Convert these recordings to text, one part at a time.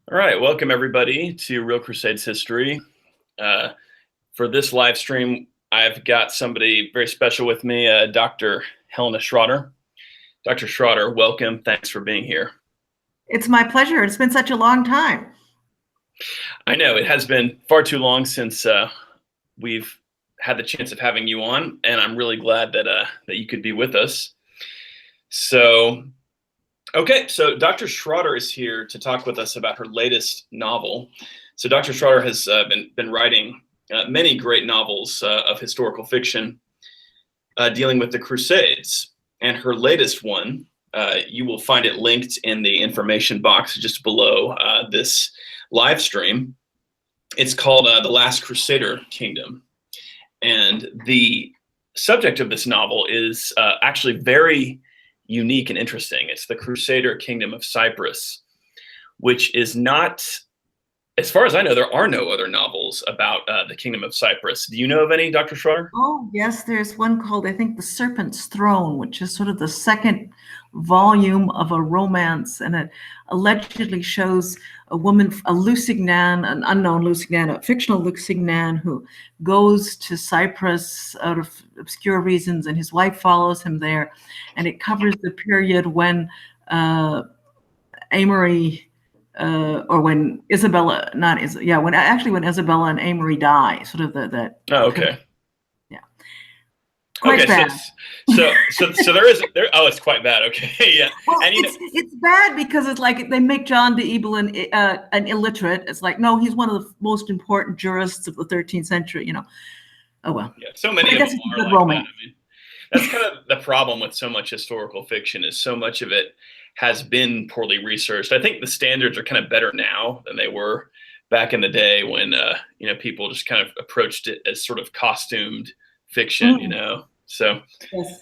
All right, welcome everybody to Real Crusades History. For this live stream, I've got somebody very special with me, Dr. Helena Schrader. Dr. Schrader, welcome. Thanks for being here. It's my pleasure. It's been such a long time. I know it has been far too long since we've had the chance of having you on, and I'm really glad that you could be with us. So Dr. Schrader is here to talk with us about her latest novel. So Dr. Schrader has been writing many great novels of historical fiction dealing with the Crusades. And her latest one, you will find it linked in the information box just below this live stream. It's called The Last Crusader Kingdom. And the subject of this novel is actually very unique and interesting. It's the Crusader Kingdom of Cyprus, which is not, as far as I know, there are no other novels about the Kingdom of Cyprus. Do you know of any, Dr. Schrader? Oh, yes, there's one called, I think, The Serpent's Throne, which is sort of the second volume of a romance, and it allegedly shows a woman, a Lusignan, an unknown Lusignan, a fictional Lusignan, who goes to Cyprus out of obscure reasons, and his wife follows him there, and it covers the period when Amory, or when Isabella, when Isabella and Amory die, sort of that. Oh, okay. Yeah. Quite bad. So there is there. Oh, it's quite bad. Okay, yeah. Well, and it's bad because it's like they make John de Ebel an illiterate. It's like, no, he's one of the most important jurists of the 13th century. Oh well. Yeah, so many of them are like that. I mean, that's kind of the problem with so much historical fiction, is so much of it has been poorly researched. I think the standards are kind of better now than they were back in the day when people just kind of approached it as sort of costumed fiction, So yes.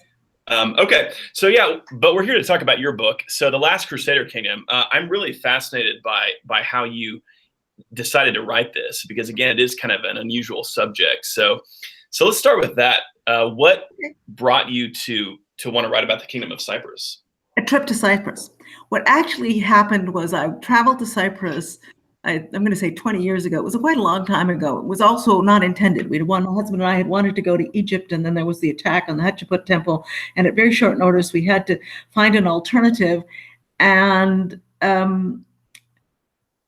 Okay, so yeah, but we're here to talk about your book. So The Last Crusader Kingdom. I'm really fascinated by how you decided to write this, because again, it is kind of an unusual subject. So let's start with that. What brought you to want to write about the Kingdom of Cyprus? A trip to Cyprus. What actually happened was I traveled to Cyprus, I'm going to say 20 years ago. It was quite a long time ago. It was also not intended. My husband and I had wanted to go to Egypt, and then there was the attack on the Hatshepsut temple. And at very short notice, we had to find an alternative. And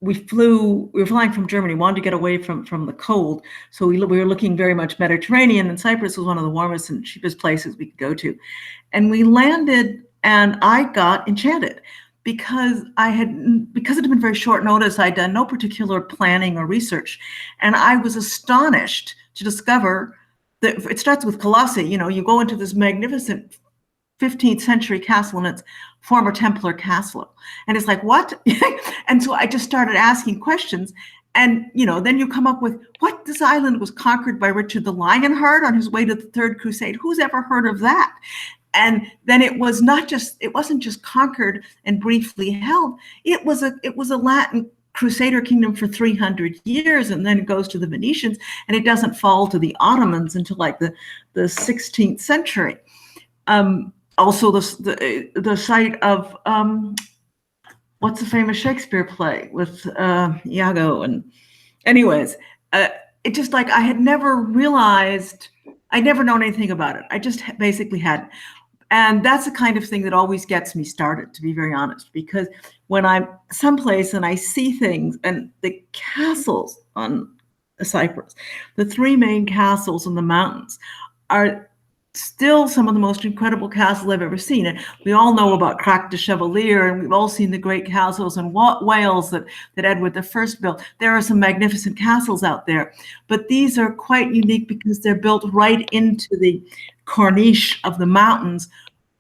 we were flying from Germany, wanted to get away from the cold. So we were looking very much Mediterranean, and Cyprus was one of the warmest and cheapest places we could go to. And we landed, and I got enchanted because it had been very short notice. I'd done no particular planning or research. And I was astonished to discover that it starts with Colossae. You go into this magnificent 15th century castle, and it's former Templar castle. And it's like, what? And so I just started asking questions. And, then you come up with, what? This island was conquered by Richard the Lionheart on his way to the Third Crusade. Who's ever heard of that? And then it wasn't just conquered and briefly held. It was a Latin Crusader kingdom for 300 years, and then it goes to the Venetians, and it doesn't fall to the Ottomans until like the 16th century. Also, the site of what's the famous Shakespeare play with Iago? And anyways, it just like I had never realized, I'd never known anything about it. I just basically hadn't. And that's the kind of thing that always gets me started, to be very honest, because when I'm someplace and I see things, and the castles on Cyprus, the three main castles in the mountains, are still some of the most incredible castles I've ever seen. And we all know about Crac de Chevalier, and we've all seen the great castles in Wales that Edward I built. There are some magnificent castles out there, but these are quite unique because they're built right into the corniche of the mountains,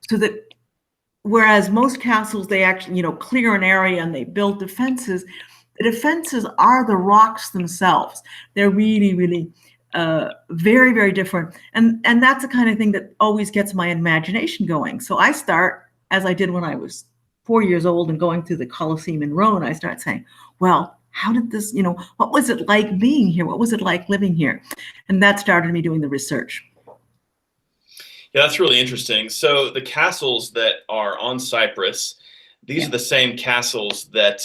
so that whereas most castles, they actually, clear an area and they build defenses, the defenses are the rocks themselves. They're really, really very, very different. And that's the kind of thing that always gets my imagination going. So I start, as I did when I was 4 years old and going through the Colosseum in Rome, I start saying, well, how did this, what was it like being here? What was it like living here? And that started me doing the research. Yeah, that's really interesting. So the castles that are on Cyprus, these Yeah. are the same castles that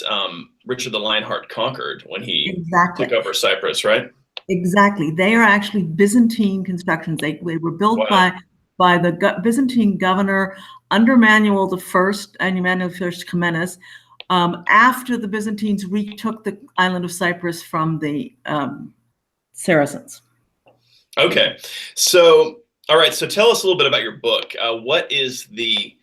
Richard the Lionheart conquered when he Exactly. took over Cyprus, right? Exactly. They are actually Byzantine constructions. They were built Wow. by the Byzantine governor under Manuel the First and Manuel I Comnenus, after the Byzantines retook the island of Cyprus from the Saracens. Okay. So, all right. So tell us a little bit about your book. What is the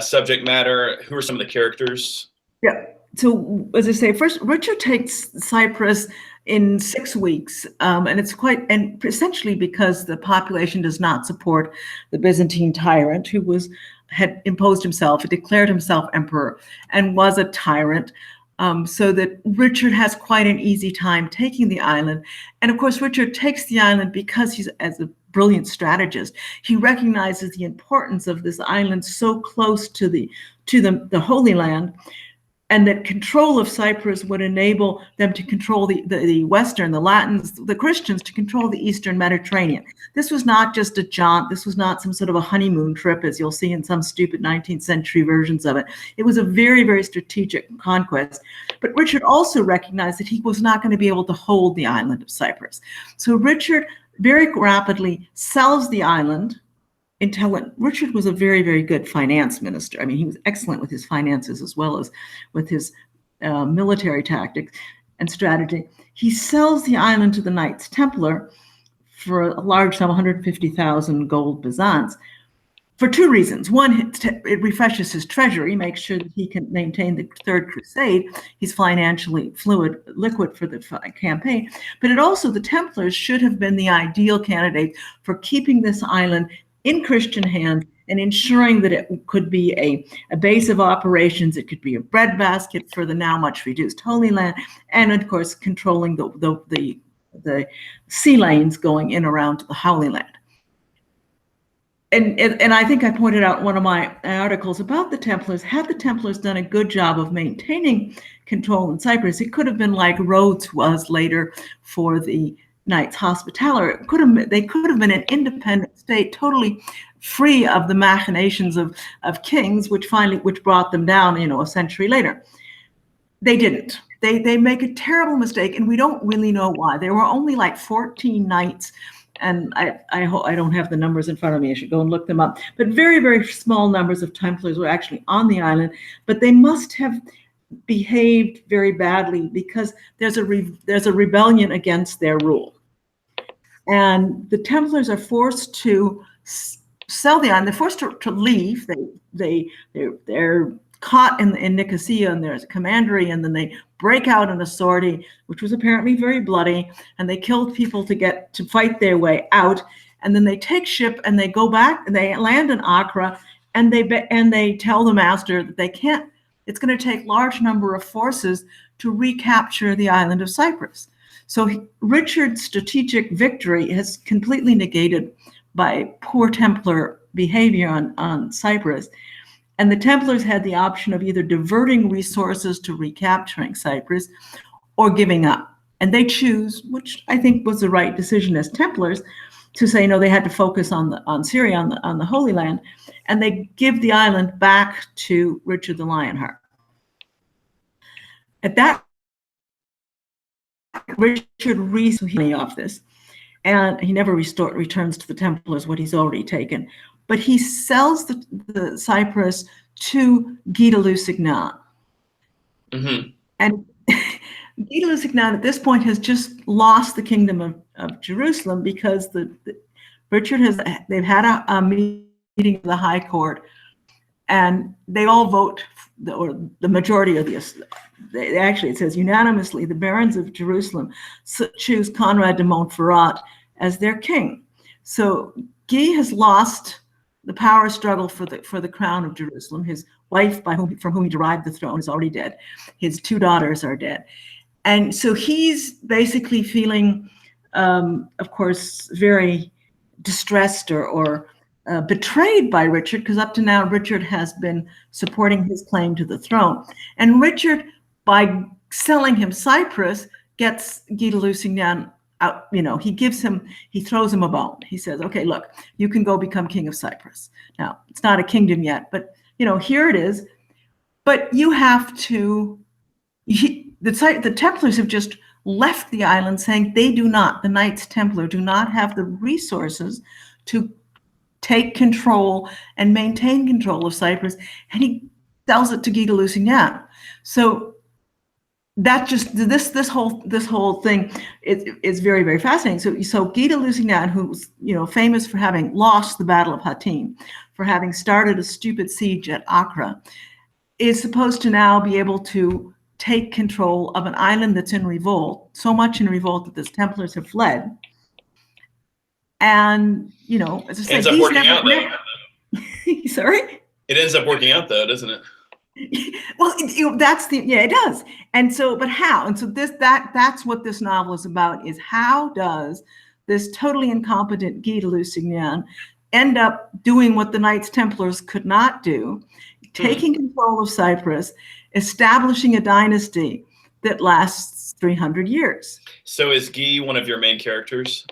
subject matter? Who are some of the characters? Yeah. So, as I say, first, Richard takes Cyprus in 6 weeks, and it's and essentially because the population does not support the Byzantine tyrant who had imposed himself, declared himself emperor, and was a tyrant. So that Richard has quite an easy time taking the island. And of course, Richard takes the island because he's, as a brilliant strategist, he recognizes the importance of this island so close to the Holy Land, and that control of Cyprus would enable them to control the Western, the Latins, the Christians, to control the Eastern Mediterranean. This was not just a jaunt. This was not some sort of a honeymoon trip, as you'll see in some stupid 19th century versions of it. It was a very, very strategic conquest. But Richard also recognized that he was not going to be able to hold the island of Cyprus. So Richard very rapidly sells the island. Richard was a very, very good finance minister. I mean, he was excellent with his finances as well as with his military tactics and strategy. He sells the island to the Knights Templar for a large sum, 150,000 gold byzants, for two reasons. One, it refreshes his treasury, makes sure that he can maintain the Third Crusade. He's financially liquid for the campaign. But it also, the Templars should have been the ideal candidate for keeping this island in Christian hands and ensuring that it could be a base of operations. It could be a breadbasket for the now much reduced Holy Land, and of course controlling the sea lanes going in around to the Holy Land. And I think I pointed out in one of my articles about the Templars, had the Templars done a good job of maintaining control in Cyprus, it could have been like Rhodes was later for the Knights Hospitaller. They could have been an independent state, totally free of the machinations of kings, which brought them down, a century later. They didn't. They make a terrible mistake, and we don't really know why. There were only like 14 knights, and I don't have the numbers in front of me. I should go and look them up. But very, very small numbers of Templars were actually on the island, but they must have behaved very badly because there's a rebellion against their rule. And the Templars are forced to sell the island. They're forced to leave. They're caught in Nicosia, and there's a commandery, and then they break out in a sortie, which was apparently very bloody, and they killed people to fight their way out. And then they take ship and they go back and they land in Accra, and they tell the master that they can't. It's going to take large number of forces to recapture the island of Cyprus. So Richard's strategic victory is completely negated by poor Templar behavior on Cyprus. And the Templars had the option of either diverting resources to recapturing Cyprus or giving up. And they choose, which I think was the right decision as Templars, to say no. They had to focus on Syria, on the Holy Land, and they give the island back to Richard the Lionheart. At that, Richard reads off this, and he never returns to the Templars what he's already taken. But he sells the Cyprus to Guy de Lusignan. Mm-hmm. And Guy de Lusignan at this point has just lost the kingdom of Jerusalem because they've had a meeting of the High Court, and they all vote, or the majority of actually it says unanimously, the barons of Jerusalem choose Conrad de Montferrat as their king. So Guy has lost the power struggle for the crown of Jerusalem. His wife, from whom he derived the throne, is already dead. His two daughters are dead. And so he's basically feeling, of course, very distressed or betrayed by Richard, because up to now, Richard has been supporting his claim to the throne. And Richard, by selling him Cyprus, gets Guy de Lusignan out. He throws him a bone. He says, okay, look, you can go become king of Cyprus. Now, it's not a kingdom yet, but here it is. But you have to, the Templars have just left the island saying they do not, the Knights Templar do not have the resources to take control and maintain control of Cyprus, and he sells it to Guy de Lusignan. So that just this whole thing is very, very fascinating. So Guy de Lusignan, who's famous for having lost the Battle of Hattin, for having started a stupid siege at Acre, is supposed to now be able to take control of an island that's in revolt, so much in revolt that the Templars have fled. And, as I say, ends up working out, though. Sorry? It ends up working out, though, doesn't it? Well, it does. And so, but how? And so that's what this novel is about, is how does this totally incompetent Guy de Lusignan end up doing what the Knights Templars could not do, taking control of Cyprus, establishing a dynasty that lasts 300 years. So is Guy one of your main characters?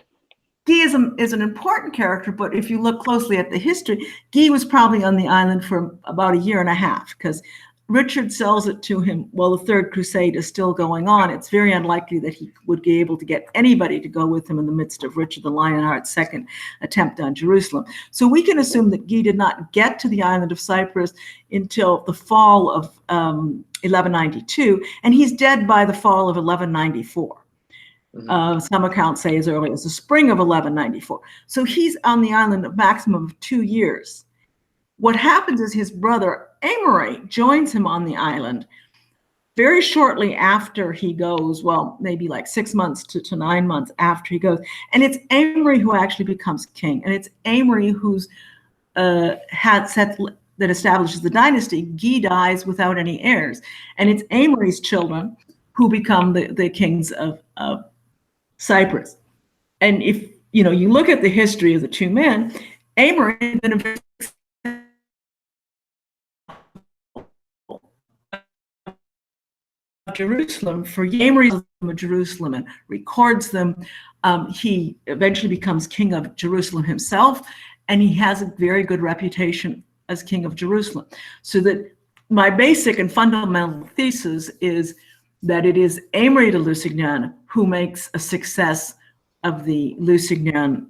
Guy is an important character, but if you look closely at the history, Guy was probably on the island for about a year and a half, because Richard sells it to him while the Third Crusade is still going on. It's very unlikely that he would be able to get anybody to go with him in the midst of Richard the Lionheart's second attempt on Jerusalem. So we can assume that Guy did not get to the island of Cyprus until the fall of 1192, and he's dead by the fall of 1194. Some accounts say as early as the spring of 1194. So he's on the island a maximum of 2 years. What happens is his brother Amory joins him on the island very shortly after he goes, well, maybe like 6 months to 9 months after he goes. And it's Amory who actually becomes king. And it's Amory who's that establishes the dynasty. Guy dies without any heirs. And it's Amory's children who become the kings of Cyprus. And if you look at the history of the two men, Amory had been a very Jerusalem for Amory's of Jerusalem and records them. He eventually becomes king of Jerusalem himself, and he has a very good reputation as king of Jerusalem. So that my basic and fundamental thesis is that it is Amory de Lusignan who makes a success of the Lusignan,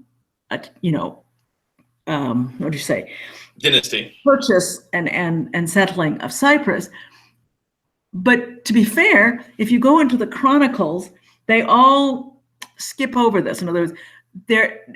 dynasty purchase and settling of Cyprus. But to be fair, if you go into the chronicles, they all skip over this. In other words,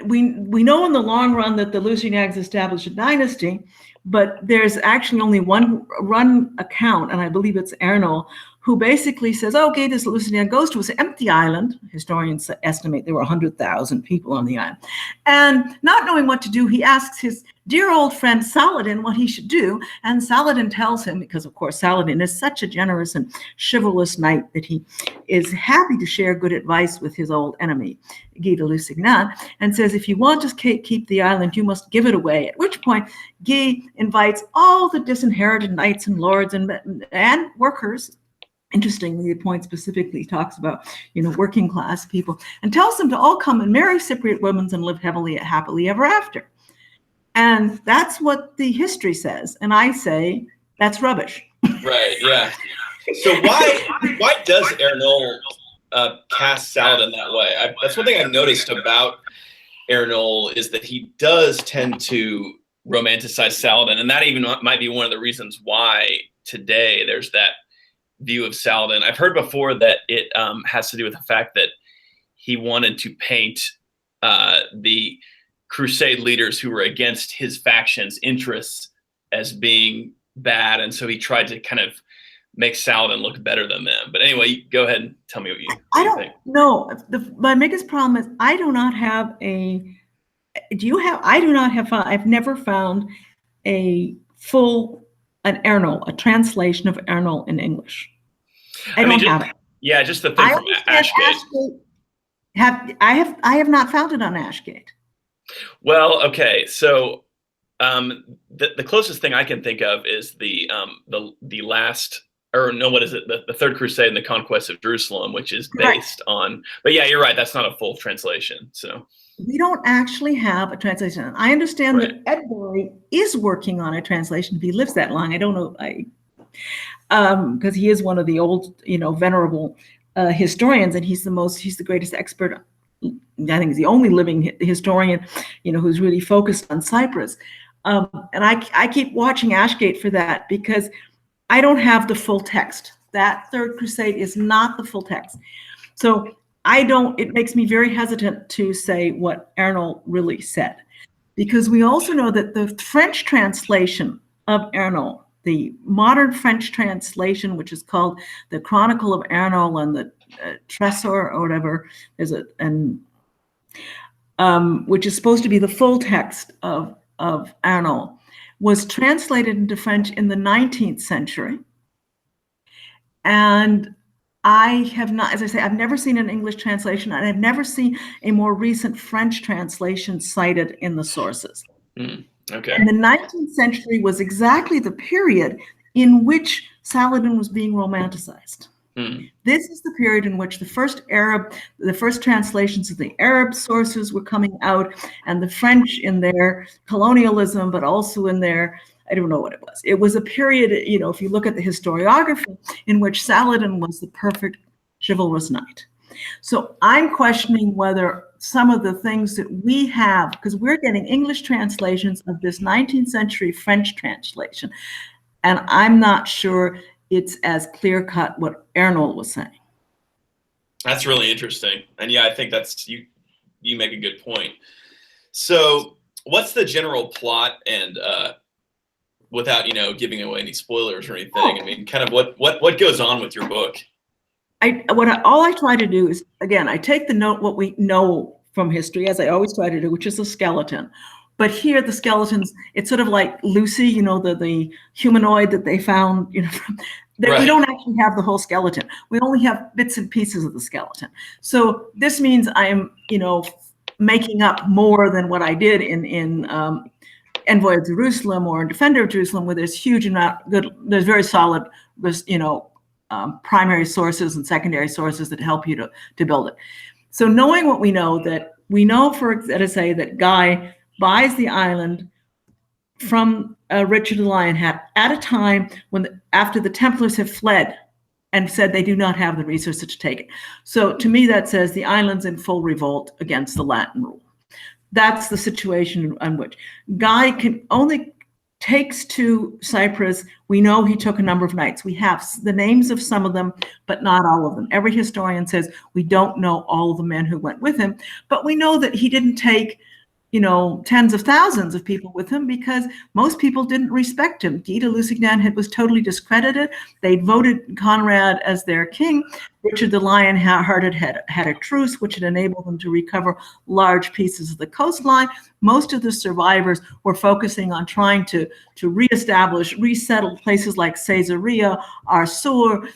we know in the long run that the Lusignans established a dynasty, but there's actually only one account, and I believe it's Ernol, who basically says, okay, this Lusignan goes to an empty island. Historians estimate there were 100,000 people on the island. And not knowing what to do, he asks his dear old friend Saladin what he should do. And Saladin tells him, because of course Saladin is such a generous and chivalrous knight that he is happy to share good advice with his old enemy, Guy de Lusignan, and says, if you want to keep the island, you must give it away. At which point, Guy invites all the disinherited knights and lords and workers. Interestingly, the point specifically talks about, working class people, and tells them to all come and marry Cypriot women and live happily ever after. And that's what the history says. And I say, that's rubbish. Right, yeah. So why does Ernol cast Saladin that way? That's one thing I've noticed about Ernol, is that he does tend to romanticize Saladin. And that even might be one of the reasons why today there's that view of Saladin. I've heard before that it has to do with the fact that he wanted to paint the Crusade leaders who were against his faction's interests as being bad, and so he tried to kind of make Saladin look better than them. But anyway, go ahead and tell me what you think. I don't know. My biggest problem is I do not have a. Do you have? I do not have. I've never found an Ernol, a translation of Ernol in English. I don't have it. Yeah, just the thing from Ashgate. I have not found it on Ashgate. Well, okay, so the closest thing I can think of is the last, or no, what is it? The Third Crusade and the Conquest of Jerusalem, which is based on. But yeah, you're right. That's not a full translation. So we don't actually have a translation. I understand that Ed Bury is working on a translation. If he lives that long, I don't know. because he is one of the old, venerable historians, and he's the greatest expert. I think he's the only living historian, who's really focused on Cyprus. And I keep watching Ashgate for that, because I don't have the full text. That Third Crusade is not the full text. So it makes me very hesitant to say what Arnold really said, because we also know that the French translation of Arnold, the modern French translation, which is called the Chronicle of Arnold and the Tresor or whatever, which is supposed to be the full text of Arnold, was translated into French in the 19th century. And I have not, as I say, I've never seen an English translation, and I've never seen a more recent French translation cited in the sources. Okay. And the 19th century was exactly the period in which Saladin was being romanticized. This is the period in which the first translations of the Arab sources were coming out, and the French in their colonialism, but also in their, I don't know what it was. It was a period, if you look at the historiography, in which Saladin was the perfect chivalrous knight. So I'm questioning whether some of the things that we have, because we're getting English translations of this 19th century French translation, and I'm not sure it's as clear-cut what Arnold was saying. That's really interesting. And yeah, I think that's, you make a good point. So what's the general plot, and without, giving away any spoilers or anything, I mean, kind of what goes on with your book? All I try to do is, again, I take what we know from history, as I always try to do, which is a skeleton. But here, the skeletons, it's sort of like Lucy, the humanoid that they found, Right. We don't actually have the whole skeleton. We only have bits and pieces of the skeleton. So this means I am, making up more than what I did in Envoy of Jerusalem or in Defender of Jerusalem, where there's there's very solid, primary sources and secondary sources that help you to build it. So knowing what we know, let us say that Guy buys the island from Richard the Lionheart at a time after the Templars have fled and said they do not have the resources to take it. So to me, that says the island's in full revolt against the Latin rule. That's the situation in which Guy only takes to Cyprus. We know he took a number of knights. We have the names of some of them, but not all of them. Every historian says we don't know all of the men who went with him, but we know that he didn't take tens of thousands of people with him, because most people didn't respect him. Guy de Lusignan was totally discredited. They'd voted Conrad as their king. Richard the Lionhearted had a truce, which had enabled them to recover large pieces of the coastline. Most of the survivors were focusing on trying to resettle places like Caesarea, Arsur,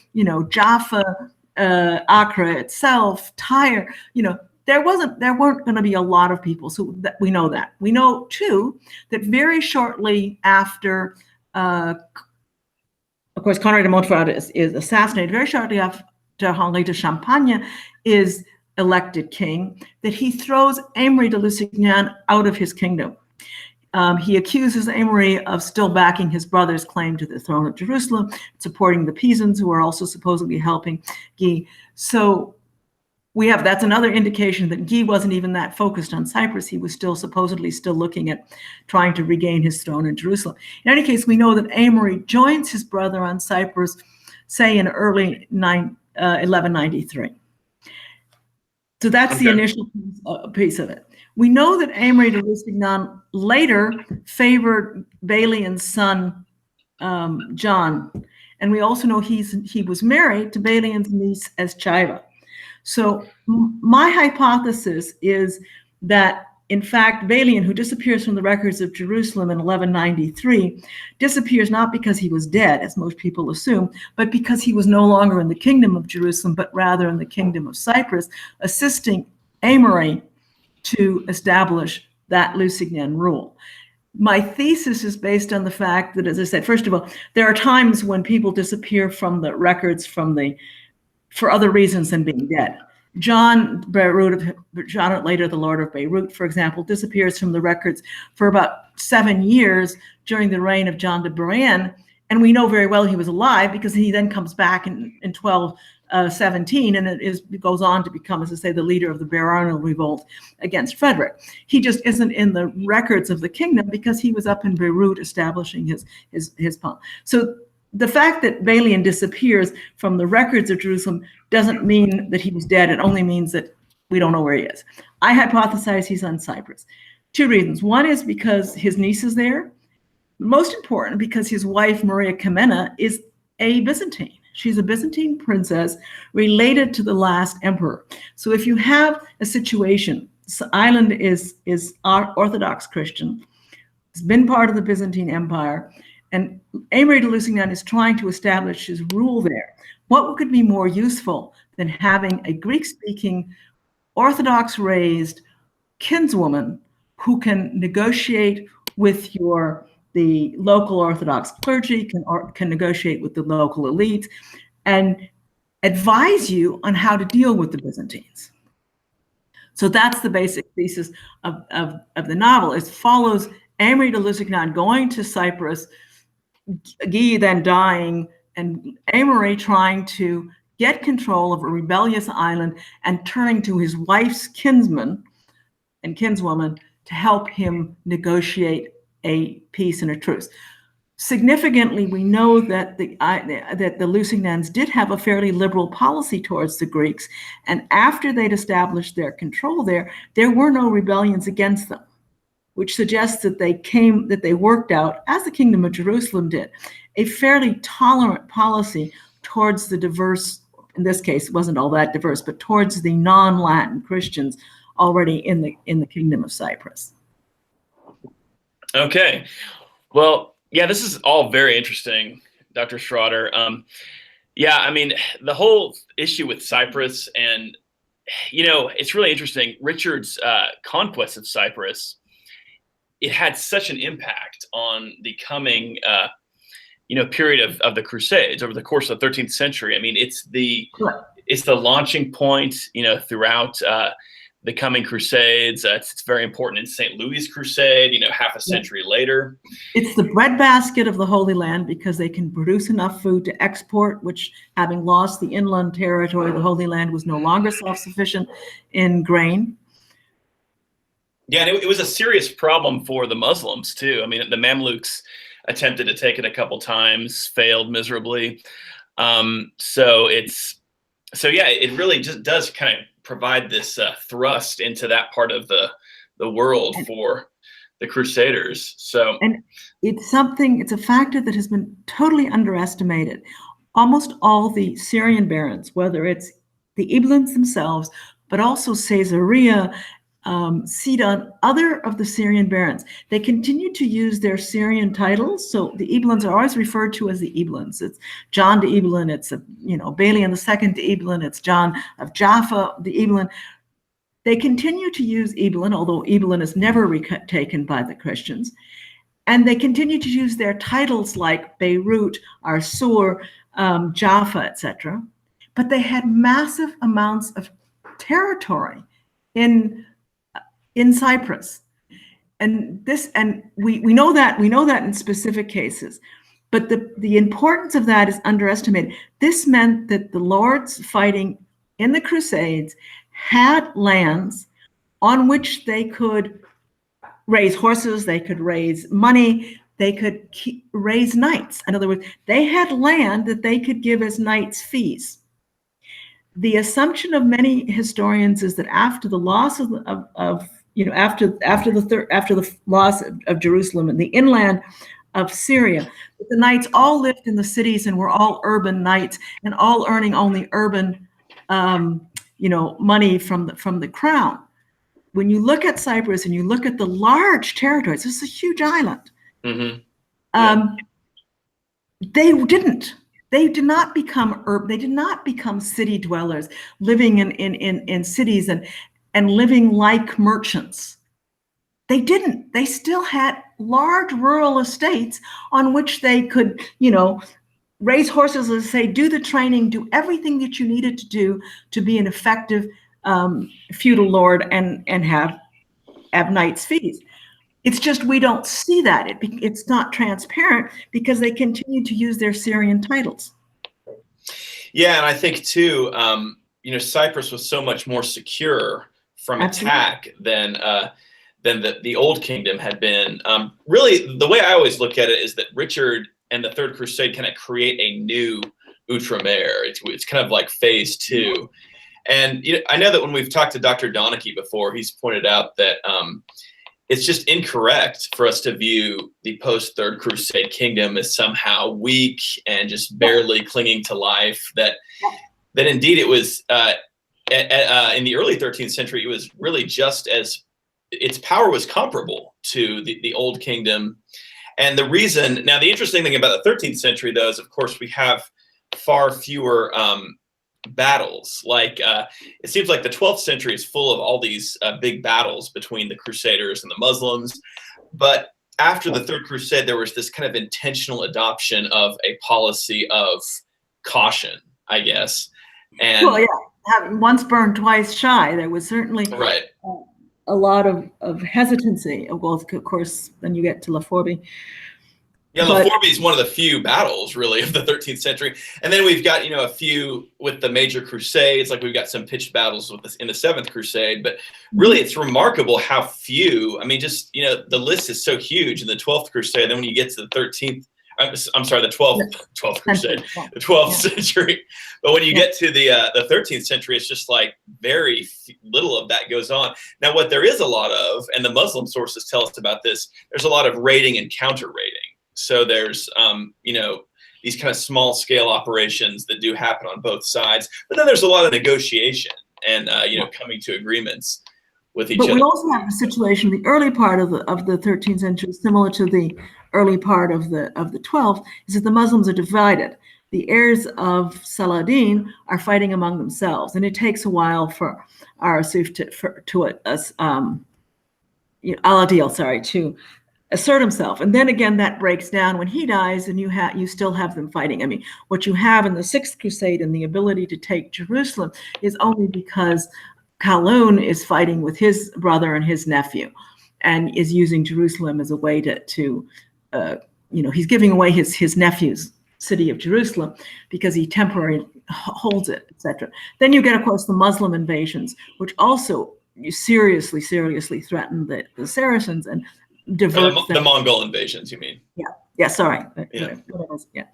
Jaffa, Acre itself, Tyre, there weren't going to be a lot of people. So we know that. We know, too, that very shortly after, of course, Conrad de Montferrat is assassinated, very shortly after Henri de Champagne is elected king, that he throws Aymery de Lusignan out of his kingdom. He accuses Aymery of still backing his brother's claim to the throne of Jerusalem, supporting the Pisans, who are also supposedly helping Guy. So that's another indication that Guy wasn't even that focused on Cyprus. He was supposedly still looking at trying to regain his throne in Jerusalem. In any case, we know that Aymery joins his brother on Cyprus, say in early 1193. So that's the initial piece of it. We know that Aymery de Lusignan later favored Balian's son, John. And we also know he was married to Balian's niece, Eschiva. So my hypothesis is that, in fact, Balian, who disappears from the records of Jerusalem in 1193, disappears not because he was dead, as most people assume, but because he was no longer in the kingdom of Jerusalem, but rather in the kingdom of Cyprus, assisting Aymery to establish that Lusignan rule. My thesis is based on the fact that, as I said, first of all, there are times when people disappear from the records for other reasons than being dead. John, later the Lord of Beirut, for example, disappears from the records for about 7 years during the reign of John de Brienne, And we know very well he was alive because he then comes back in 1217, and it goes on to become, as I say, the leader of the baronial revolt against Frederick. He just isn't in the records of the kingdom because he was up in Beirut establishing his palm. So the fact that Balian disappears from the records of Jerusalem doesn't mean that he was dead. It only means that we don't know where he is. I hypothesize he's on Cyprus. Two reasons. One is because his niece is there. Most important, because his wife, Maria Comnena, is a Byzantine. She's a Byzantine princess related to the last emperor. So if you have a situation, this island is Orthodox Christian, it's been part of the Byzantine Empire, and Aimeri de Lusignan is trying to establish his rule there. What could be more useful than having a Greek-speaking, Orthodox-raised kinswoman who can negotiate with the local Orthodox clergy, can negotiate with the local elites, and advise you on how to deal with the Byzantines. So that's the basic thesis of the novel. It follows Aimeri de Lusignan going to Cyprus, Guy then dying, and Aimeri trying to get control of a rebellious island and turning to his wife's kinsman and kinswoman to help him negotiate a peace and a truce. Significantly, we know that the Lusignans did have a fairly liberal policy towards the Greeks, and after they'd established their control there were no rebellions against them, which suggests that they worked out, as the Kingdom of Jerusalem did, a fairly tolerant policy towards the diverse, in this case, it wasn't all that diverse, but towards the non-Latin Christians already in the Kingdom of Cyprus. Okay. Well, yeah, this is all very interesting, Dr. Schrader. Yeah, I mean, the whole issue with Cyprus, and, it's really interesting. Richard's conquest of Cyprus, it had such an impact on the coming, period of the Crusades over the course of the 13th century. I mean, it's the launching point, throughout the coming Crusades. It's very important in St. Louis' Crusade, half a century later. It's the breadbasket of the Holy Land because they can produce enough food to export, which, having lost the inland territory, the Holy Land was no longer self-sufficient in grain. Yeah, and it was a serious problem for the Muslims, too. I mean, the Mamluks attempted to take it a couple times, failed miserably. So it really just does kind of provide this thrust into that part of the world for the Crusaders. So, and it's a factor that has been totally underestimated. Almost all the Syrian barons, whether it's the Eblans themselves, but also Caesarea, Sidon, other of the Syrian barons, they continue to use their Syrian titles. So the Eblans are always referred to as the Eblans. It's John de Ebelin, it's Balian II de Ebelin, it's John of Jaffa de Ebelin. They continue to use Ebelin, although Ebelin is never retaken by the Christians. And they continue to use their titles like Beirut, Arsur, Jaffa, etc. But they had massive amounts of territory in Cyprus, and we know that in specific cases, but the importance of that is underestimated. This meant that the lords fighting in the Crusades had lands on which they could raise horses, they could raise money, they could raise knights. In other words, they had land that they could give as knights' fees. The assumption of many historians is that after the loss after the loss of Jerusalem and the inland of Syria, the knights all lived in the cities and were all urban knights and all earning only urban, money from the crown. When you look at Cyprus and you look at the large territories, this is a huge island. Mm-hmm. Yeah. They did not become urban. They did not become city dwellers, living in cities and living like merchants. They didn't. They still had large rural estates on which they could, raise horses, as I say, do the training, do everything that you needed to do to be an effective feudal lord and have knights' fees. It's just we don't see that. It's not transparent because they continue to use their Syrian titles. Yeah, and I think too, Cyprus was so much more secure from attack than the Old Kingdom had been. Really, the way I always look at it is that Richard and the Third Crusade kind of create a new Outremer. It's kind of like phase two. And I know that when we've talked to Dr. Donachie before, he's pointed out that it's just incorrect for us to view the post-Third Crusade kingdom as somehow weak and just barely clinging to life. That indeed it was, in the early 13th century, it was really just as, its power was comparable to the Old Kingdom. And the reason, now the interesting thing about the 13th century, though, is of course we have far fewer battles. Like it seems like the 12th century is full of all these big battles between the Crusaders and the Muslims. But after the Third Crusade, there was this kind of intentional adoption of a policy of caution, I guess. And well, yeah, once burned, twice shy. There was certainly right. A lot of hesitancy. Well, of course, then you get to Lafourbe. Yeah, Lafourbe is one of the few battles, really, of the 13th century. And then we've got, a few with the major crusades, like we've got some pitched battles with this in the 7th Crusade. But really, it's remarkable how few, I mean, just, the list is so huge in the 12th Crusade. Then when you get to the 13th, I'm sorry, the 12th Crusade, the 12th century. But when you get to the 13th century, it's just like very little of that goes on. Now, what there is a lot of, and the Muslim sources tell us about this, there's a lot of raiding and counter-raiding. So there's, these kind of small scale operations that do happen on both sides. But then there's a lot of negotiation and, coming to agreements with each other. But we also have the situation, the early part of the 13th century, similar to the early part of the 12th, is that the Muslims are divided. The heirs of Saladin are fighting among themselves. And it takes a while for Arsuf to assert himself. And then again, that breaks down when he dies, and you still have them fighting. I mean, what you have in the 6th Crusade and the ability to take Jerusalem is only because Kaloun is fighting with his brother and his nephew, and is using Jerusalem as a way to he's giving away his nephew's city of Jerusalem because he temporarily holds it, etc. Then you get, of course, the Muslim invasions, which also seriously threaten the Saracens and divert the Mongol invasions, you mean? Yeah. Sorry. Yeah. Yeah.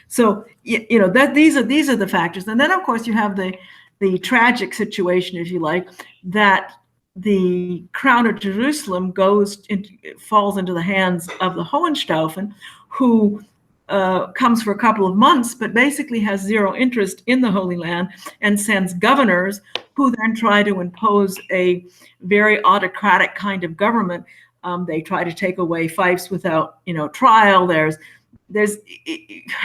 So that these are the factors, and then of course you have the tragic situation, if you like, that the crown of Jerusalem falls into the hands of the Hohenstaufen, who comes for a couple of months, but basically has zero interest in the Holy Land and sends governors who then try to impose a very autocratic kind of government. They try to take away fiefs without, trial. There's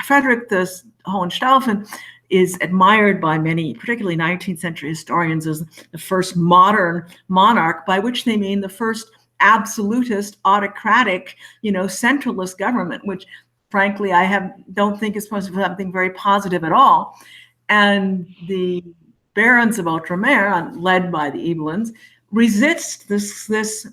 Frederick the Hohenstaufen is admired by many, particularly 19th century historians, as the first modern monarch, by which they mean the first absolutist, autocratic, centralist government, which frankly don't think is supposed to be something very positive at all. And the barons of Outremer, led by the Ibelins, resist this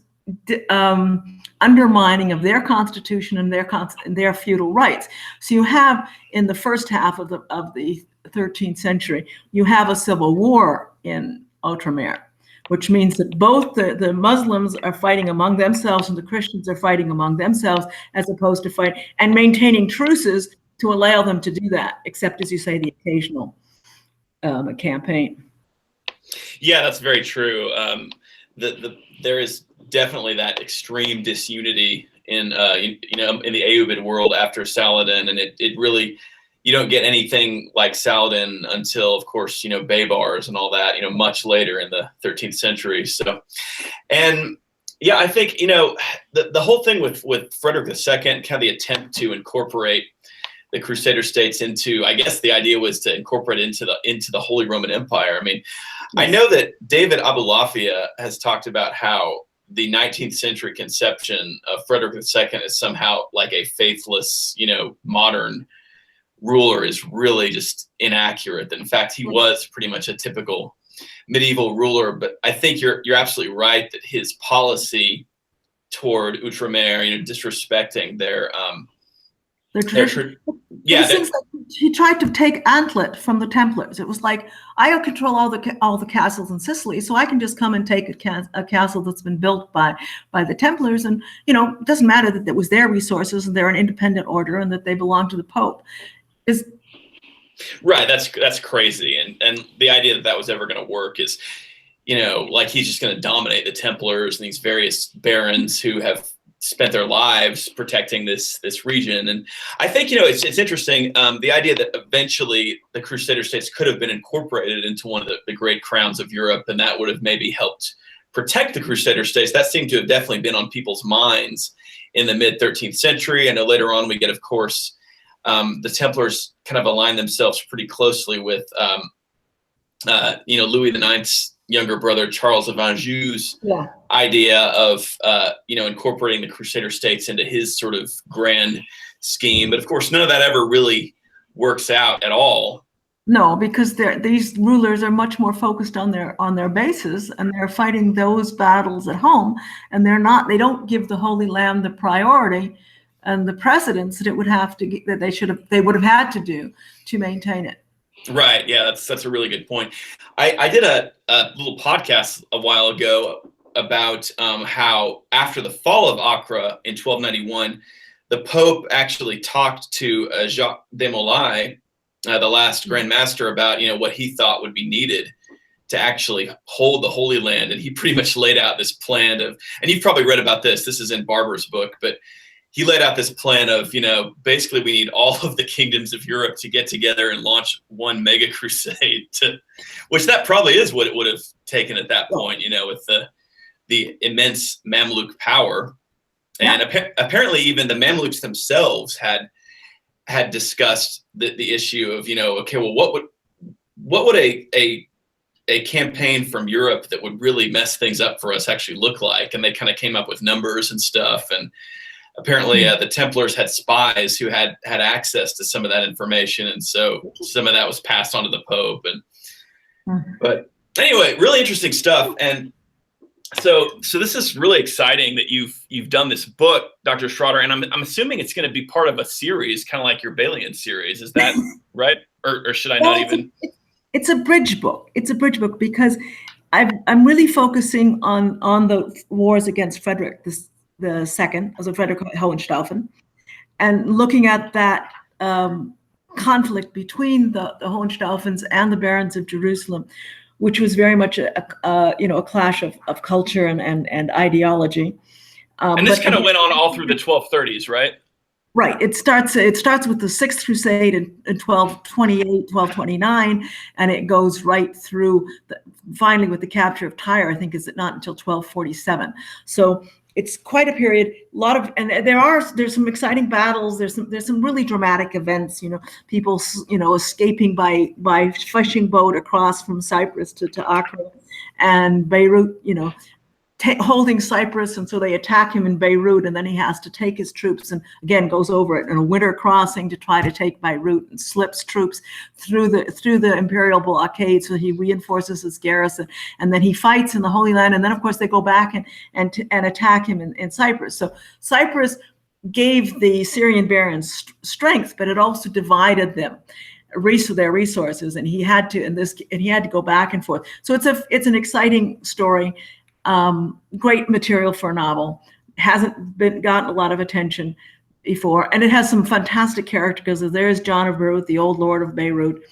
undermining of their constitution and their feudal rights. So you have, in the first half of the 13th century, you have a civil war in Outremer, which means that both the Muslims are fighting among themselves and the Christians are fighting among themselves, as opposed to fight and maintaining truces to allow them to do that, except, as you say, the occasional campaign. Yeah, that's very true. There is definitely that extreme disunity in the Ayyubid world after Saladin, and it really, you don't get anything like Saladin until, of course, Baybars and all that, much later in the 13th century. So, and yeah, I think, the whole thing with Frederick II, kind of the attempt to incorporate the Crusader states into, I guess the idea was to incorporate into the Holy Roman Empire. I mean, I know that David Abulafia has talked about how the 19th century conception of Frederick II is somehow like a faithless, modern ruler is really just inaccurate. In fact, he was pretty much a typical medieval ruler. But I think you're absolutely right that his policy toward Outremer, disrespecting their tradition. Yeah, like he tried to take Antlet from the Templars. It was like, I control all the castles in Sicily, so I can just come and take a castle that's been built by the Templars, and it doesn't matter that it was their resources and they're an independent order and that they belong to the Pope. Right, that's crazy, and the idea that was ever going to work is, like he's just going to dominate the Templars and these various barons who have spent their lives protecting this region. And I think it's interesting, the idea that eventually the Crusader states could have been incorporated into one of the great crowns of Europe, and that would have maybe helped protect the Crusader states. That seemed to have definitely been on people's minds in the mid 13th century. I know later on we get, of course, the Templars kind of align themselves pretty closely with Louis IX's younger brother, Charles of Anjou's idea of, incorporating the Crusader states into his sort of grand scheme. But of course, none of that ever really works out at all. No, because these rulers are much more focused on their bases, and they're fighting those battles at home, and they don't give the Holy Land the priority and the precedence that they would have had to do to maintain it. Right. Yeah, that's a really good point. I did a little podcast a while ago about how after the fall of Acre in 1291, the Pope actually talked to Jacques de Molay, the last Grand Master, about what he thought would be needed to actually hold the Holy Land, and he pretty much laid out this plan of, and you've probably read about this. This is in Barber's book, but he laid out this plan of, basically we need all of the kingdoms of Europe to get together and launch one mega crusade, which that probably is what it would have taken at that point, with the immense Mamluk power. And apparently even the Mamluks themselves had discussed the issue of, okay, well, what would a campaign from Europe that would really mess things up for us actually look like? And they kind of came up with numbers and stuff. And apparently the Templars had spies who had access to some of that information, and so some of that was passed on to the Pope. But anyway, really interesting stuff. And so this is really exciting that you've done this book, Dr. Schrader, and I'm assuming it's going to be part of a series, kind of like your Balian series. Is that right? Or should I not even? It's a bridge book. It's a bridge book because I'm really focusing on the wars against Frederick the Second, as a Frederick Hohenstaufen, and looking at that conflict between the Hohenstaufens and the barons of Jerusalem, which was very much a clash of culture and ideology. And this kind of went on all through the 1230s, right? Right. It starts with the Sixth Crusade in 1228, 1229, and it goes right through finally with the capture of Tyre. I think is it not until 1247. So it's quite a period. And there's some exciting battles. There's some really dramatic events. People escaping by fishing boat across from Cyprus to Acre, and Beirut. Holding Cyprus, and so they attack him in Beirut, and then he has to take his troops and again goes over it in a winter crossing to try to take Beirut, and slips troops through the imperial blockade. So he reinforces his garrison, and then he fights in the Holy Land, and then of course they go back and attack him in Cyprus. So Cyprus gave the Syrian barons strength, but it also divided them. Their resources, and he had to go back and forth. So it's an exciting story. Great material for a novel. Hasn't gotten a lot of attention before, and it has some fantastic characters because there's John of Beirut, the old lord of Beirut,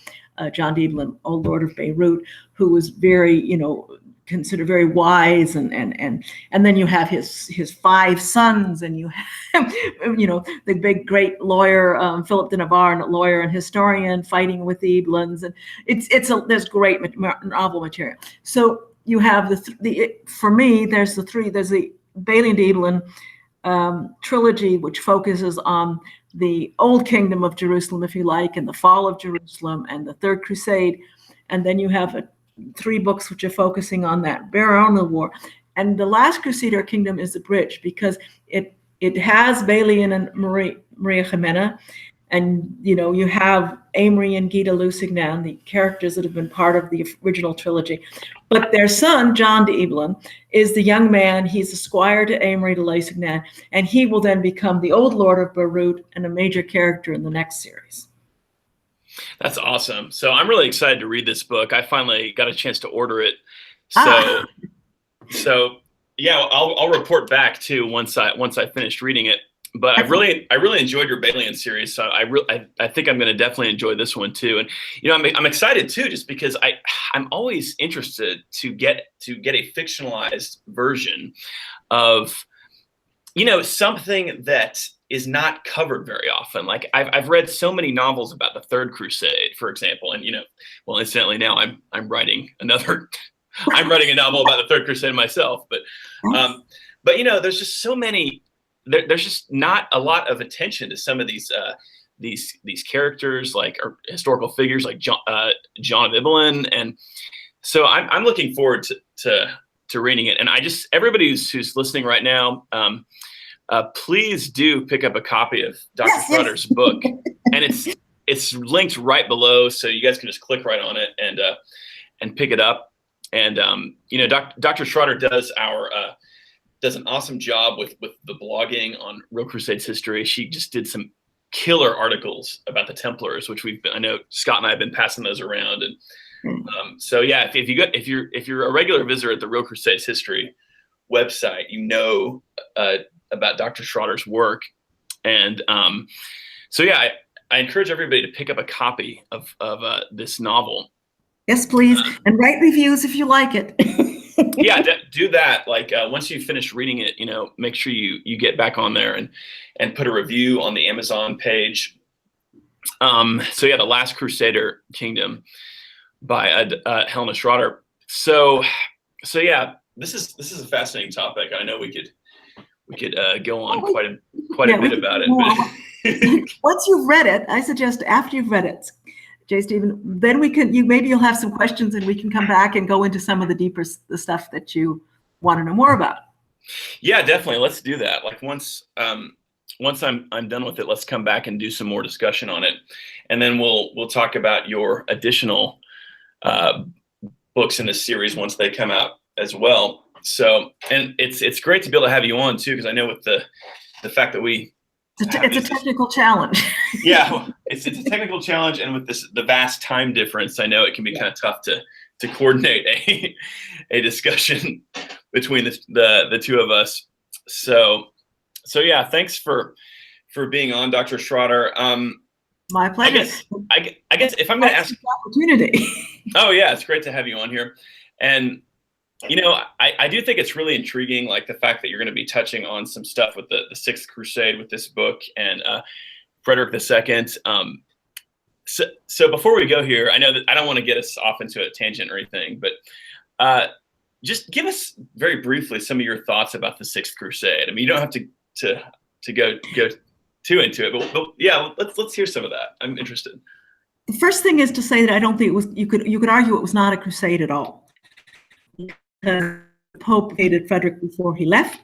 John Deedlin, old lord of Beirut, who was very, considered very wise, and then you have his 5 sons, and you have, the big great lawyer, Philip de Navarre, lawyer and historian, fighting with the Eblins, and there's great novel material. So you have for me, there's the Balian de Eblin trilogy, which focuses on the Old Kingdom of Jerusalem, if you like, and the fall of Jerusalem and the Third Crusade. And then you have 3 books which are focusing on that Baronial War. And the last Crusader kingdom is the bridge because it has Balian and Maria Ximena, And, you have Amory and Guy de Lusignan, the characters that have been part of the original trilogy. But their son, John de Ibelin, is the young man. He's the squire to Amory de Lusignan, and he will then become the old Lord of Beirut and a major character in the next series. That's awesome. So I'm really excited to read this book. I finally got a chance to order it. So yeah, I'll report back too once I finished reading it. But I really enjoyed your Balian series, so I think I'm going to definitely enjoy this one too. And I'm excited too, just because I'm always interested to get a fictionalized version of something that is not covered very often. Like I've read so many novels about the Third Crusade, for example, and well, incidentally, now I'm writing another. I'm writing a novel about the Third Crusade myself, but there's just so many. There's just not a lot of attention to some of these characters, or historical figures like John of Ibelin, and so I'm looking forward to reading it. And everybody who's listening right now, please do pick up a copy of Dr. Schrader's book, and it's linked right below, so you guys can just click right on it and pick it up. And Dr. Schrader does an awesome job with the blogging on Real Crusades history. She just did some killer articles about the Templars, which I know Scott and I have been passing those around. And so yeah, if you're a regular visitor at the Real Crusades history website, about Dr. Schrader's work. And so yeah, I encourage everybody to pick up a copy of this novel. Yes, please, and write reviews if you like it. Yeah, do that. Once you finish reading it, make sure you get back on there and put a review on the Amazon page. So yeah, The Last Crusader Kingdom by Helena Schrader. So yeah, this is a fascinating topic. I know we could go on quite a bit about it. Once you've read it, I suggest after you've read it, J. Stephen, then maybe you'll have some questions and we can come back and go into some of the stuff that you want to know more about. Yeah, definitely. Let's do that. Once I'm done with it, let's come back and do some more discussion on it, and then we'll talk about your additional books in this series once they come out as well. So, and it's great to be able to have you on too, because I know with the fact that it's a technical challenge. Yeah, it's a technical challenge, and with the vast time difference, I know it can be kind of tough to coordinate a discussion between the two of us. So yeah, thanks for being on, Dr. Schrader. My pleasure. I guess if I'm going to ask opportunity. Oh yeah, it's great to have you on here, and I do think it's really intriguing, the fact that you're going to be touching on some stuff with the Sixth Crusade with this book and Frederick II. So before we go here, I know that I don't want to get us off into a tangent or anything, but just give us very briefly some of your thoughts about the Sixth Crusade. I mean, you don't have to go too into it, but yeah, let's hear some of that. I'm interested. The first thing is to say that I don't think it was. You could argue it was not a crusade at all. The Pope hated Frederick before he left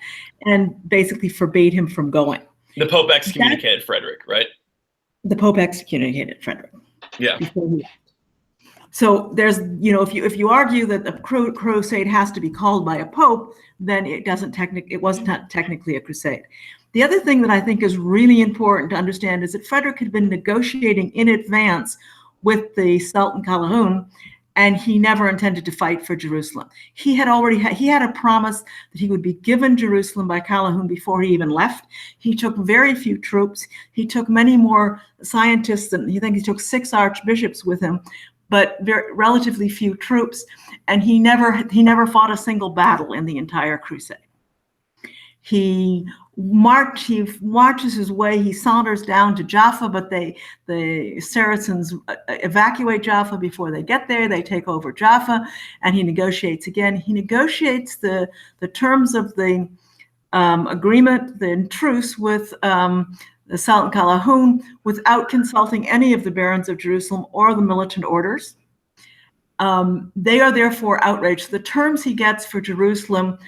and basically forbade him from going. The Pope excommunicated Frederick, right? The Pope excommunicated Frederick. Yeah. Before he left. So there's, if you argue that the crusade has to be called by a pope, then it was not technically a crusade. The other thing that I think is really important to understand is that Frederick had been negotiating in advance with the Sultan Calhoun, and he never intended to fight for Jerusalem. He had a promise that he would be given Jerusalem by Calhoun before he even left. He took very few troops. He took many more scientists, and he took 6 archbishops with him, but relatively few troops. And he never fought a single battle in the entire crusade. He marches his way. He saunters down to Jaffa, but the Saracens evacuate Jaffa before they get there. They take over Jaffa, and he negotiates again. He negotiates the terms of the agreement, the truce with the Sultan Calhoun, without consulting any of the barons of Jerusalem or the militant orders. They are therefore outraged. The terms he gets for Jerusalem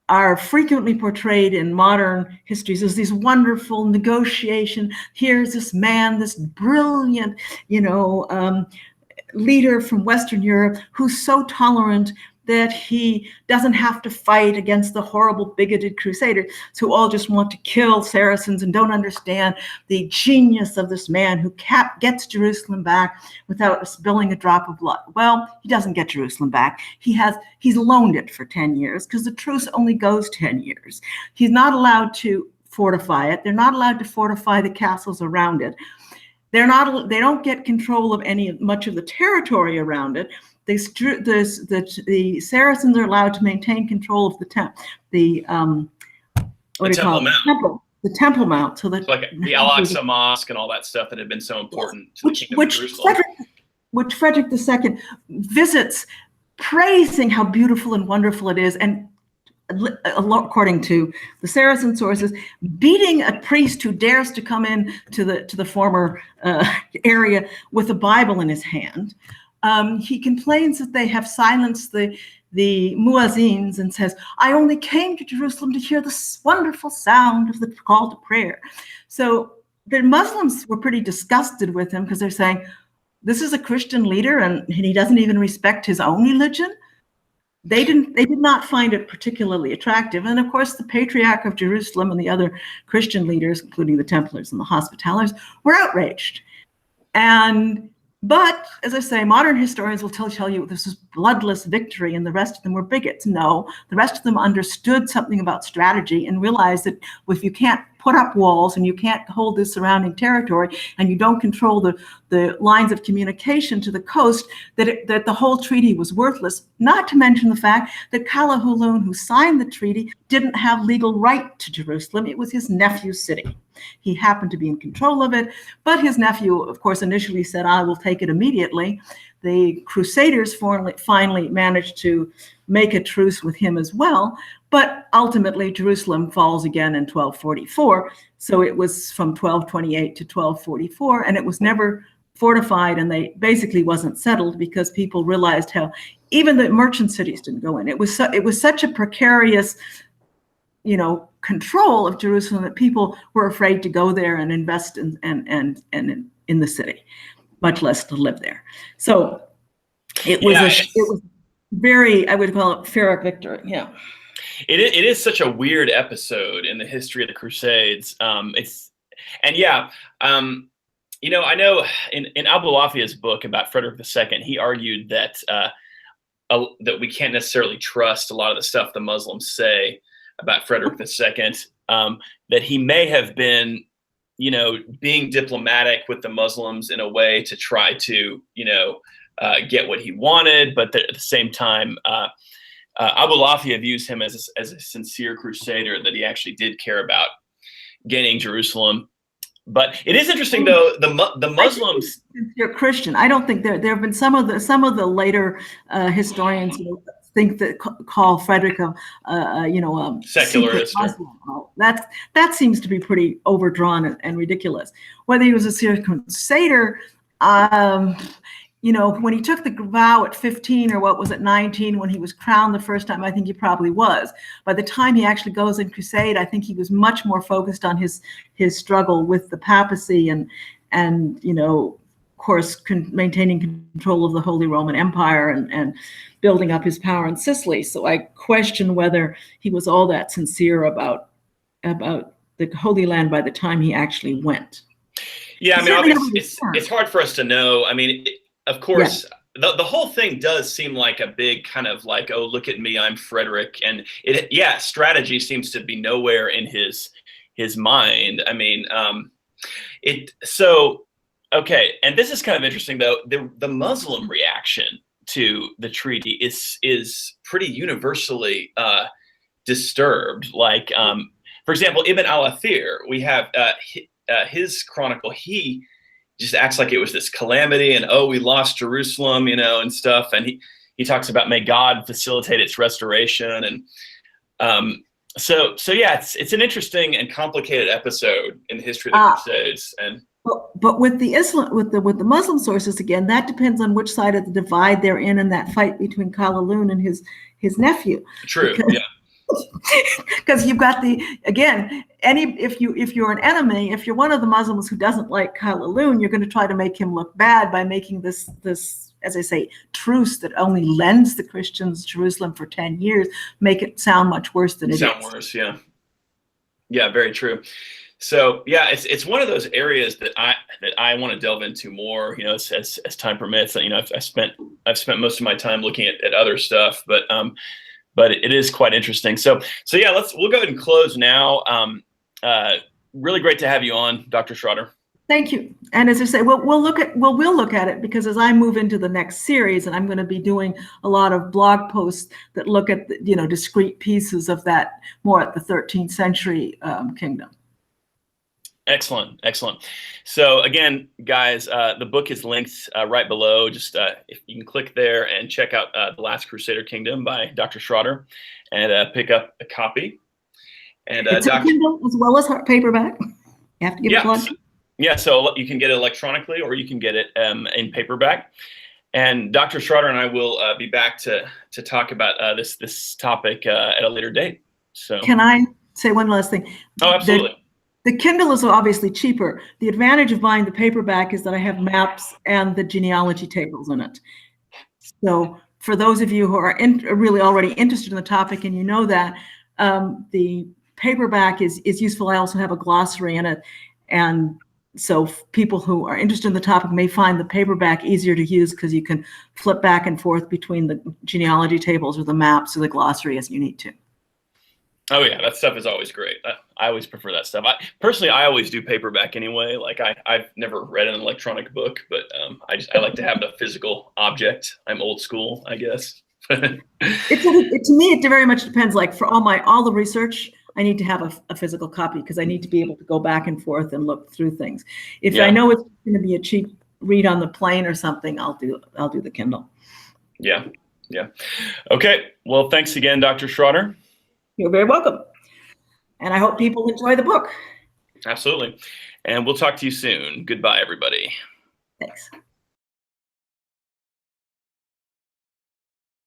are frequently portrayed in modern histories as these wonderful negotiation. Here's this man, this brilliant, leader from Western Europe who's so tolerant that he doesn't have to fight against the horrible bigoted Crusaders who all just want to kill Saracens and don't understand the genius of this man who gets Jerusalem back without spilling a drop of blood. Well, he doesn't get Jerusalem back. He's loaned it for 10 years because the truce only goes 10 years. He's not allowed to fortify it. They're not allowed to fortify the castles around it. They don't get control of much of the territory around it. The Saracens are allowed to maintain control of the Temple Mount. So that, like the Al-Aqsa Mosque and all that stuff that had been so important to the Kingdom of Jerusalem. Which Frederick II visits, praising how beautiful and wonderful it is, and according to the Saracen sources, beating a priest who dares to come in to the former area with a Bible in his hand. He complains that they have silenced the muezzins and says, I only came to Jerusalem to hear this wonderful sound of the call to prayer. So the Muslims were pretty disgusted with him because they're saying, this is a Christian leader and he doesn't even respect his own religion. They did not find it particularly attractive. And of course, the Patriarch of Jerusalem and the other Christian leaders, including the Templars and the Hospitallers, were outraged. But as I say, modern historians will tell you this was bloodless victory and the rest of them were bigots. No, the rest of them understood something about strategy and realized that if you can't put up walls and you can't hold the surrounding territory and you don't control the lines of communication to the coast, that the whole treaty was worthless, not to mention the fact that Kalahulun, who signed the treaty, didn't have legal right to Jerusalem. It was his nephew's city. He happened to be in control of it, but his nephew, of course, initially said, I will take it immediately. The Crusaders finally managed to make a truce with him as well, but ultimately Jerusalem falls again in 1244. So it was from 1228 to 1244, and it was never fortified, and they basically wasn't settled because people realized how even the merchant cities didn't go in. It was such a precarious, control of Jerusalem that people were afraid to go there and invest in the city, much less to live there. So it was very, I would call it Pyrrhic victory. Yeah. It is such a weird episode in the history of the Crusades. I know in Abulafia's book about Frederick II, he argued that that we can't necessarily trust a lot of the stuff the Muslims say about Frederick II, that he may have been, being diplomatic with the Muslims in a way to try to, get what he wanted, but at the same time, Abulafia views him as a sincere crusader, that he actually did care about gaining Jerusalem. But it is interesting, though, the Muslims. You're Christian. I don't think there have been some of the later historians who think that call Frederick a secularist. Muslim. That seems to be pretty overdrawn and ridiculous. Whether he was a serious crusader, when he took the vow at 15 or what was it, 19, when he was crowned the first time, I think he probably was. By the time he actually goes in crusade, I think he was much more focused on his struggle with the papacy and of course, maintaining control of the Holy Roman Empire and building up his power in Sicily. So I question whether he was all that sincere about the Holy Land by the time he actually went. Yeah, it's hard for us to know. Of course, yeah. The whole thing does seem like a big kind of like, oh, look at me, I'm Frederick. And strategy seems to be nowhere in his mind. Okay. And this is kind of interesting, though. The Muslim reaction to the treaty is pretty universally disturbed. Like, for example, Ibn al-Athir, we have his chronicle. He just acts like it was this calamity and, oh, we lost Jerusalem, and stuff. And he talks about, may God facilitate its restoration. And it's an interesting and complicated episode in the history of the Crusades. And but with the Islam, with the Muslim sources, again, that depends on which side of the divide they're in that fight between Kalahulun and his nephew. True. Because, yeah. because you've got if you're an enemy, if you're one of the Muslims who doesn't like Hallelujah, you're going to try to make him look bad by making this, as I say, truce that only lends the Christians Jerusalem for 10 years, make it sound much worse than it is. Sound worse, yeah. Yeah, very true. So yeah, it's one of those areas that I want to delve into more, as time permits. I've spent most of my time looking at other stuff, but it is quite interesting. So yeah, we'll go ahead and close now. Really great to have you on, Dr. Schrader. Thank you. And as I say, we'll look at it, because as I move into the next series, and I'm going to be doing a lot of blog posts that look at discrete pieces of that more at the 13th century kingdom. Excellent. So again, guys, the book is linked right below. Just if you can click there and check out The Last Crusader Kingdom by Dr. Schrader, and pick up a copy. And it's a Kindle as well as paperback. You have to give it a plug. Yeah, so you can get it electronically, or you can get it in paperback. And Dr. Schrader and I will be back to talk about this topic at a later date. So can I say one last thing? Oh, absolutely. The Kindle is obviously cheaper. The advantage of buying the paperback is that I have maps and the genealogy tables in it. So for those of you who are really already interested in the topic, and that, the paperback is useful. I also have a glossary in it. And so people who are interested in the topic may find the paperback easier to use, because you can flip back and forth between the genealogy tables or the maps or the glossary as you need to. Oh yeah, that stuff is always great. I always prefer that stuff. I always do paperback anyway. Like I've never read an electronic book, but I like to have the physical object. I'm old school, I guess. To me, it very much depends. Like for all the research, I need to have a physical copy, because I need to be able to go back and forth and look through things. If I know it's going to be a cheap read on the plane or something, I'll do the Kindle. Yeah. Okay. Well, thanks again, Dr. Schrader. You're very welcome. And I hope people enjoy the book. Absolutely. And we'll talk to you soon. Goodbye, everybody. Thanks.